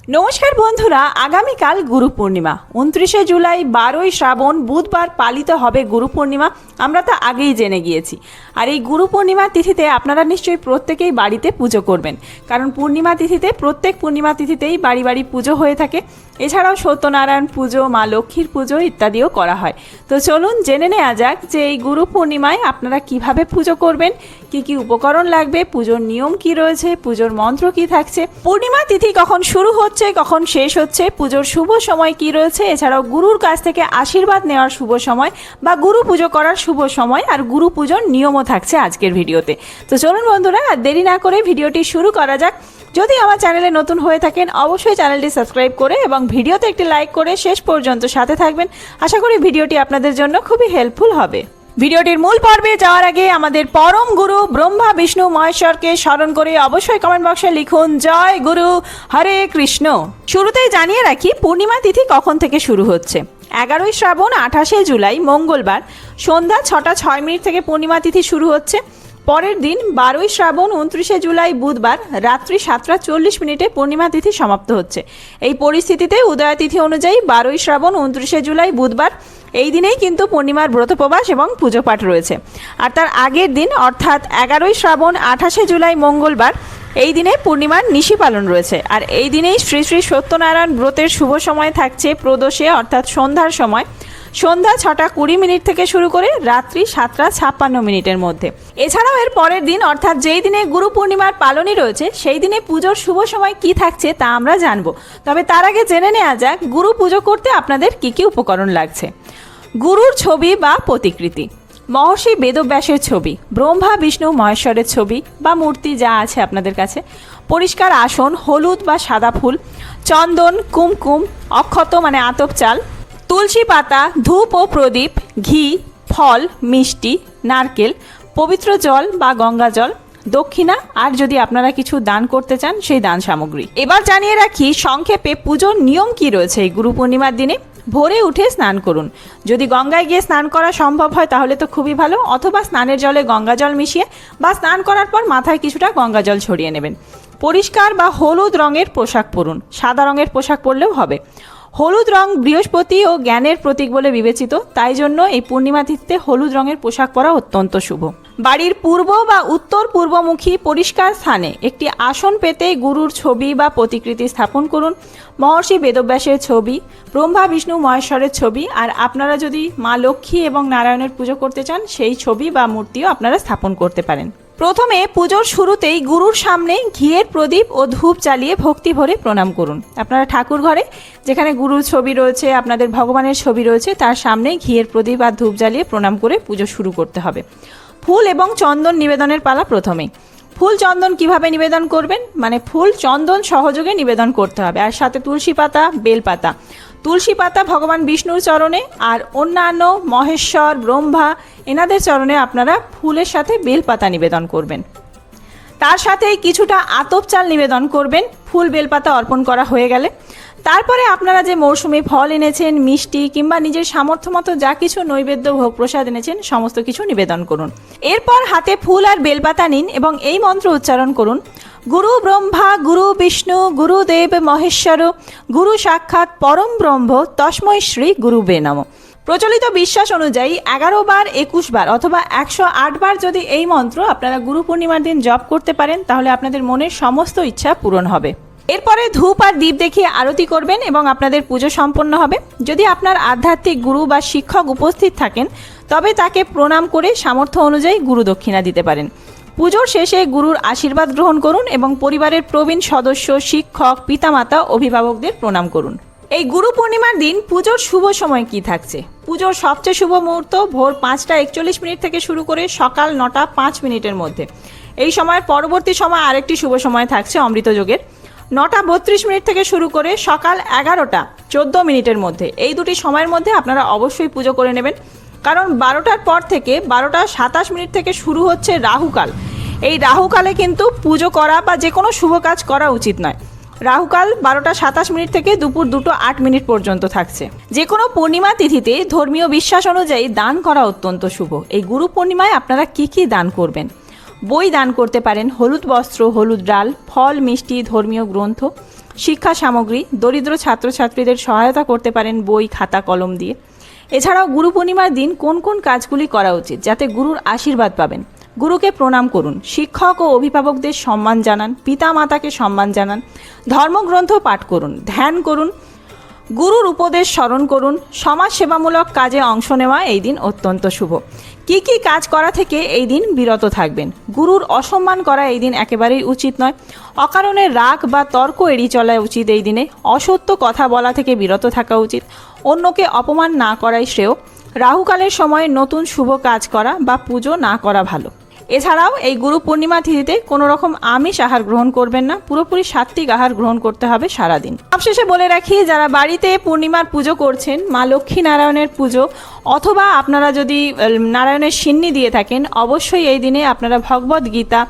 নমস্কার বন্ধুরা, আগামীকাল গুরু পূর্ণিমা 29শে জুলাই 12ই শ্রাবণ বুধবার পালিত হবে গুরু পূর্ণিমা। আমরা তা আগেই জেনে গিয়েছি। আর এই গুরু পূর্ণিমা তিথিতে আপনারা নিশ্চয়ই প্রত্যেকেই বাড়িতে পুজো করবেন, কারণ পূর্ণিমা তিথিতে প্রত্যেক পূর্ণিমা তিথিতেই বাড়ি বাড়ি পুজো হয়ে থাকে। এছাড়াও সত্যনারায়ণ পুজো, মা লক্ষ্মীর পুজো ইত্যাদিও করা হয়। তো চলুন জেনে নেওয়া যাক যে এই গুরু পূর্ণিমায় আপনারা কিভাবে পুজো করবেন, কি কি উপকরণ লাগবে, পুজোর নিয়ম কি রয়েছে, পুজোর মন্ত্র কি থাকছে, পূর্ণিমা তিথি কখন শুরু হচ্ছে কখন শেষ হচ্ছে, পুজোর শুভ সময় কি রয়েছে, এছাড়াও গুরুর কাছ থেকে আশীর্বাদ নেওয়ার শুভ সময় বা গুরু পুজো করার শুভ সময় আর গুরু পুজোর নিয়মও থাকছে আজকের ভিডিওতে। তো চলুন বন্ধুরা, আর দেরি না করে ভিডিওটি শুরু করা যাক। যদি আমার চ্যানেলে নতুন হয়ে থাকেন অবশ্যই চ্যানেলটি সাবস্ক্রাইব করে এবং ভিডিওতে একটি লাইক করে শেষ পর্যন্ত সাথে থাকবেন। আশা করি ভিডিওটি আপনাদের জন্য খুবই হেল্পফুল হবে। ভিডিওটির মূল পর্বে যাওয়ার আগে আমাদের পরম গুরু ব্রহ্মা বিষ্ণু মহেশ্বরকে স্মরণ করে অবশ্যই কমেন্ট বক্সে লিখুন জয় গুরু, হরে কৃষ্ণ। শুরুতেই জানিয়ে রাখি পূর্ণিমা তিথি কখন থেকে শুরু হচ্ছে। 11ই শ্রাবণ 28শে জুলাই মঙ্গলবার সন্ধ্যা 6টা 6 মিনিট থেকে পূর্ণিমা তিথি শুরু হচ্ছে। পরের দিন 12ই শ্রাবণ 29শে জুলাই বুধবার রাত্রি 7টা 40 মিনিটে পূর্ণিমা তিথি সমাপ্ত হচ্ছে। এই পরিস্থিতিতে উদয় তিথি অনুযায়ী 12ই শ্রাবণ 29শে জুলাই বুধবার এই দিনেই কিন্তু পূর্ণিমার ব্রতপ্রবাস এবং পুজো পাঠ রয়েছে। আর তার আগের দিন অর্থাৎ 11ই শ্রাবণ 28শে জুলাই মঙ্গলবার এই দিনে পূর্ণিমার নিশি পালন রয়েছে। আর এই দিনেই শ্রী শ্রী সত্যনারায়ণ ব্রতের শুভ সময় থাকছে প্রদোষে অর্থাৎ সন্ধ্যার সময়, সন্ধ্যা 6টা 20 মিনিট থেকে শুরু করে রাত্রি 7টা 56 মিনিটের মধ্যে। এছাড়াও এর পরের দিন অর্থাৎ যেই দিনে গুরু পূর্ণিমার পালনই রয়েছে সেই দিনে পুজোর শুভ সময় কি থাকছে তা আমরা জানবো। তবে তার আগে জেনে নেওয়া যাক গুরু পুজো করতে আপনাদের কি কি উপকরণ লাগছে। গুরুর ছবি বা প্রতিকৃতি, মহর্ষি বেদব্যাসের ছবি, ব্রহ্মা বিষ্ণু মহেশ্বরের ছবি বা মূর্তি যা আছে আপনাদের কাছে, পরিষ্কার আসন, হলুদ বা সাদা ফুল, চন্দন, কুমকুম, অক্ষত মানে আতপ চাল, তুলসী পাতা, ধূপ ও প্রদীপ, ঘি, ফল, মিষ্টি, নারকেল, পবিত্র জল বা গঙ্গা জল, দক্ষিণা আর যদি আপনারা কিছু দান করতে চান সেই দান সামগ্রী। এবার জানিয়ে রাখি সংক্ষেপে পুজোর নিয়ম কি রয়েছে এই গুরু পূর্ণিমার দিনে। ভোরে উঠে স্নান করুন। যদি গঙ্গায় গিয়ে স্নান করা সম্ভব হয় তাহলে তো খুবই ভালো, অথবা স্নানের জলে গঙ্গা জল মিশিয়ে বা স্নান করার পর মাথায় কিছুটা গঙ্গা জল ছড়িয়ে নেবেন। পরিষ্কার বা হলুদ রঙের পোশাক পরুন, সাদা রঙের পোশাক পরলেও হবে। হলুদ রং বৃহস্পতি ও জ্ঞানের প্রতীক বলে বিবেচিত, তাই জন্য এই পূর্ণিমা তিথিতে হলুদ রঙের পোশাক পরা অত্যন্ত শুভ। বাড়ির পূর্ব বা উত্তর পূর্বমুখী পরিষ্কার স্থানে একটি আসন পেতে গুরুর ছবি বা প্রতিকৃতি স্থাপন করুন। মহর্ষি বেদব্যাসের ছবি, ব্রহ্মা বিষ্ণু মহেশ্বরের ছবি আর আপনারা যদি মা লক্ষ্মী এবং নারায়ণের পুজো করতে চান সেই ছবি বা মূর্তিও আপনারা স্থাপন করতে পারেন। প্রথমে পুজোর শুরুতেই গুরুর সামনে ঘিয়ের প্রদীপ ও ধূপ জ্বালিয়ে ভক্তি ভরে প্রণাম করুন। আপনারা ঠাকুর ঘরে যেখানে গুরুর ছবি রয়েছে, আপনাদের ভগবানের ছবি রয়েছে, তার সামনে ঘিয়ের প্রদীপ আর ধূপ জ্বালিয়ে প্রণাম করে পুজো শুরু করতে হবে। ফুল এবং চন্দন নিবেদনের পালা প্রথমেই। ফুল চন্দন কিভাবে নিবেদন করবেন, মানে ফুল চন্দন সহযোগে নিবেদন করতে হবে, আর সাথে তুলসী পাতা, বেলপাতা। তুলসী পাতা ভগবান বিষ্ণুর চরণে আর অন্যান্য মহেশ্বর, ব্রহ্মা এনাদের চরণে আপনারা ফুলের সাথে বেলপাতা নিবেদন করবেন। তার সাথে কিছুটা আতপ চাল নিবেদন করবেন ফুল বেলপাতা অর্পণ করা হয়ে গেলে। তারপরে আপনারা যে মৌসুমি ফল এনেছেন, মিষ্টি কিংবা নিজের সামর্থ্য মতো যা কিছু নৈবেদ্য ভোগ প্রসাদ এনেছেন সমস্ত কিছু নিবেদন করুন। এরপর হাতে ফুল আর বেলপাতা নিন এবং এই মন্ত্র উচ্চারণ করুন। গুরু ব্রহ্মা গুরু বিষ্ণু গুরুদেব মহেশ্বর গুরু সাক্ষাৎ পরম ব্রহ্ম তস্মৈ শ্রী গুরুবে নমঃ। প্রচলিত বিশ্বাস অনুযায়ী 11 বার, 21 বার অথবা 108 বার যদি এই মন্ত্র আপনারা গুরু পূর্ণিমার দিন জপ করতে পারেন তাহলে আপনাদের মনের সমস্ত ইচ্ছা পূরণ হবে। এরপরে ধূপ আর দীপ দেখিয়ে আরতি করবেন এবং আপনাদের পুজো সম্পন্ন হবে। যদি আপনার আধ্যাত্মিক গুরু বা শিক্ষক উপস্থিত থাকেন তবে তাকে প্রণাম করে সামর্থ্য অনুযায়ী গুরু দক্ষিণা দিতে পারেন। পুজোর শেষে গুরুর আশীর্বাদ গ্রহণ করুন এবং পরিবারের প্রবীণ সদস্য, শিক্ষক, পিতামাতা, অভিভাবকদের প্রণাম করুন। এই গুরু পূর্ণিমার দিন পুজোর শুভ সময় কি থাকছে। পুজোর সবচেয়ে শুভ মুহূর্ত ভোর 5টা 41 মিনিট থেকে শুরু করে সকাল 9টা 5 মিনিটের মধ্যে। এই সময়ের পরবর্তী সময় আরেকটি শুভ সময় থাকছে অমৃত যোগের, 9টা 32 মিনিট থেকে শুরু করে সকাল 11টা 14 মিনিটের মধ্যে। এই দুটি সময়ের মধ্যে আপনারা অবশ্যই পুজো করে নেবেন, কারণ 12টার পর থেকে 12টা 27 মিনিট থেকে শুরু হচ্ছে রাহুকাল। এই রাহুকালে কিন্তু পুজো করা বা যে কোনো শুভ কাজ করা উচিত নয়। রাহুকাল 12টা 27 মিনিট থেকে দুপুর 2টা 8 মিনিট পর্যন্ত থাকছে। যে কোনো পূর্ণিমা তিথিতে ধর্মীয় বিশ্বাস অনুযায়ী দান করা অত্যন্ত শুভ। এই গুরু পূর্ণিমায় আপনারা কি কি দান করবেন। বই দান করতে পারেন, হলুদ বস্ত্র, হলুদ ডাল, ফল, মিষ্টি, ধর্মীয় গ্রন্থ, শিক্ষা সামগ্রী, দরিদ্র ছাত্রছাত্রীদের সহায়তা করতে পারেন বই, খাতা, কলম দিয়ে। এছাড়াও গুরু পূর্ণিমার দিন কোন কোন কাজগুলি করা উচিত যাতে গুরুর আশীর্বাদ পাবেন? গুরুকে প্রণাম করুন, শিক্ষক ও অভিভাবকদের সম্মান জানান, পিতা মাতাকে সম্মান জানান, ধর্মগ্রন্থ পাঠ করুন, ধ্যান করুন, গুরুর উপদেশ স্মরণ করুন। সমাজ সেবামূলক কাজে অংশ নেওয়া এই দিন অত্যন্ত শুভ। কি কি কাজ করা থেকে এই দিন বিরত থাকবেন? গুরুর অসম্মান করা এই দিন একেবারেই উচিত নয়। অকারণে রাগ বা তর্ক এড়িয়ে চলা উচিত এই দিনে। অসত্য কথা বলা থেকে বিরত থাকা উচিত। অন্যকে অপমান না করাই শ্রেয়। রাহুকালের সময় নতুন শুভ কাজ করা বা পুজো না করা ভালো। এছাড়াও এই গুরু পূর্ণিমা তিথিতে কোনো রকম আমিষ আহার গ্রহণ করবেন না, পুরোপুরি সাত্ত্বিক আহার গ্রহণ করতে হবে সারাদিন। সবশেষে বলে রাখি, যারা বাড়িতে পূর্ণিমার পুজো করছেন, মা লক্ষ্মী নারায়ণের পুজো অথবা আপনারা যদি নারায়ণের সিন্নি দিয়ে থাকেন, অবশ্যই এই দিনে আপনারা ভগবদ গীতা,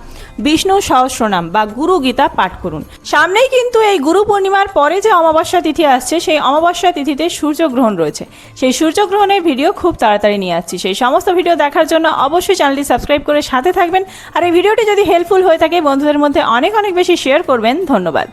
বিষ্ণু সহস্রনাম বা গুরু গীতা পাঠ করুন। সামনেই কিন্তু এই গুরু পূর্ণিমার পরে যে অমাবস্যা তিথি আসছে, সেই অমাবস্যা তিথিতে সূর্যগ্রহণ রয়েছে। সেই সূর্যগ্রহণের ভিডিও খুব তাড়াতাড়ি নিয়ে আসছি। সেই সমস্ত ভিডিও দেখার জন্য অবশ্যই চ্যানেলটি সাবস্ক্রাইব করে সাথে থাকবেন। আর এই ভিডিওটি যদি হেল্পফুল হয়ে থাকে, বন্ধুদের মধ্যে অনেক অনেক বেশি শেয়ার করবেন। ধন্যবাদ।